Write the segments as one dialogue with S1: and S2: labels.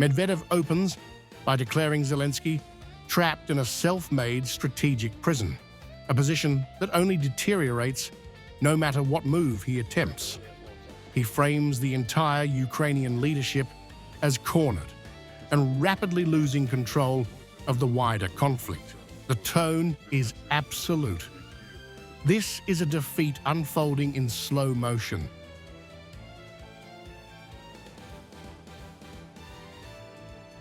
S1: Medvedev opens by declaring Zelensky trapped in a self-made strategic prison, a position that only deteriorates no matter what move he attempts. He frames the entire Ukrainian leadership as cornered and rapidly losing control of the wider conflict. The tone is absolute. This is a defeat unfolding in slow motion.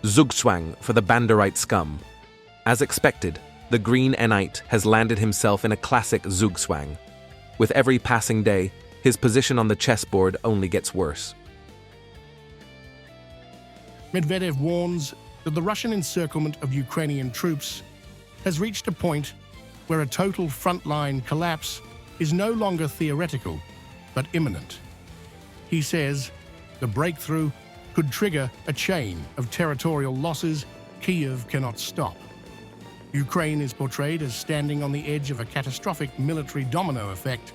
S2: ZUGZWANG for the Banderite scum. As expected, the Green Enite has landed himself in a classic ZUGZWANG. With every passing day, his position on the chessboard only gets worse.
S1: Medvedev warns that the Russian encirclement of Ukrainian troops has reached a point where a total frontline collapse is no longer theoretical, but imminent. He says the breakthrough could trigger a chain of territorial losses Kyiv cannot stop. Ukraine is portrayed as standing on the edge of a catastrophic military domino effect.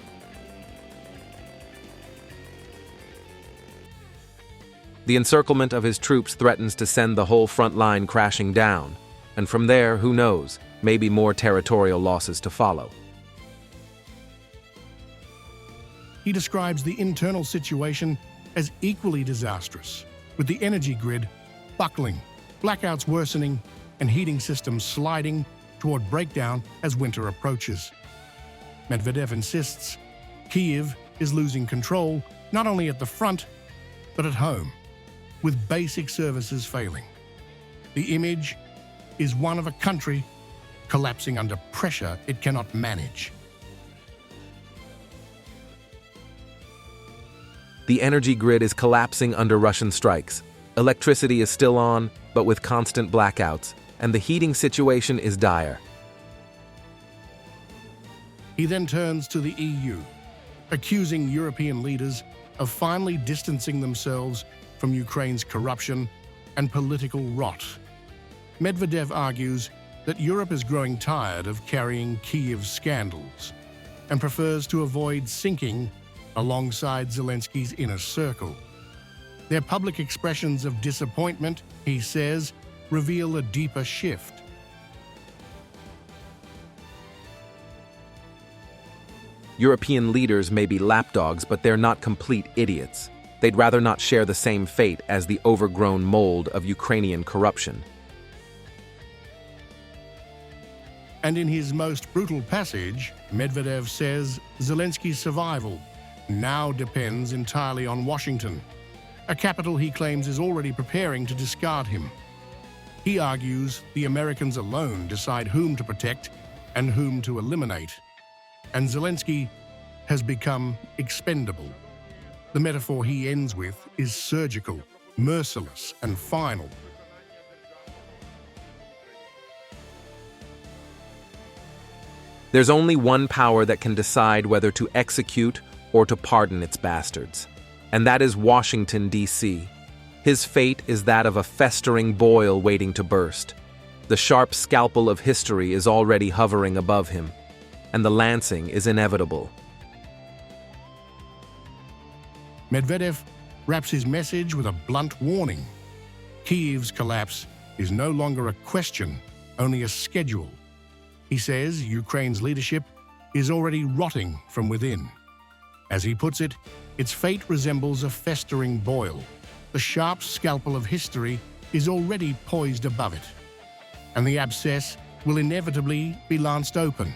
S2: The encirclement of his troops threatens to send the whole front line crashing down, and from there, who knows, maybe more territorial losses to follow.
S1: He describes the internal situation as equally disastrous, with the energy grid buckling, blackouts worsening, and heating systems sliding toward breakdown as winter approaches. Medvedev insists Kyiv is losing control not only at the front, but at home, with basic services failing. The image is one of a country collapsing under pressure it cannot manage.
S2: The energy grid is collapsing under Russian strikes. Electricity is still on, but with constant blackouts, and the heating situation is dire.
S1: He then turns to the EU, accusing European leaders of finally distancing themselves from Ukraine's corruption and political rot. Medvedev argues that Europe is growing tired of carrying Kyiv's scandals and prefers to avoid sinking alongside Zelensky's inner circle. Their public expressions of disappointment, he says, reveal a deeper shift.
S2: European leaders may be lapdogs, but they're not complete idiots. They'd rather not share the same fate as the overgrown mold of Ukrainian corruption.
S1: And in his most brutal passage, Medvedev says Zelensky's survival now depends entirely on Washington, a capital he claims is already preparing to discard him. He argues the Americans alone decide whom to protect and whom to eliminate, and Zelensky has become expendable. The metaphor he ends with is surgical, merciless, and final.
S2: There's only one power that can decide whether to execute or to pardon its bastards, and that is Washington, D.C. His fate is that of a festering boil waiting to burst. The sharp scalpel of history is already hovering above him, and the lancing is inevitable.
S1: Medvedev wraps his message with a blunt warning. Kyiv's collapse is no longer a question, only a schedule. He says Ukraine's leadership is already rotting from within. As he puts it, its fate resembles a festering boil. The sharp scalpel of history is already poised above it, and the abscess will inevitably be lanced open.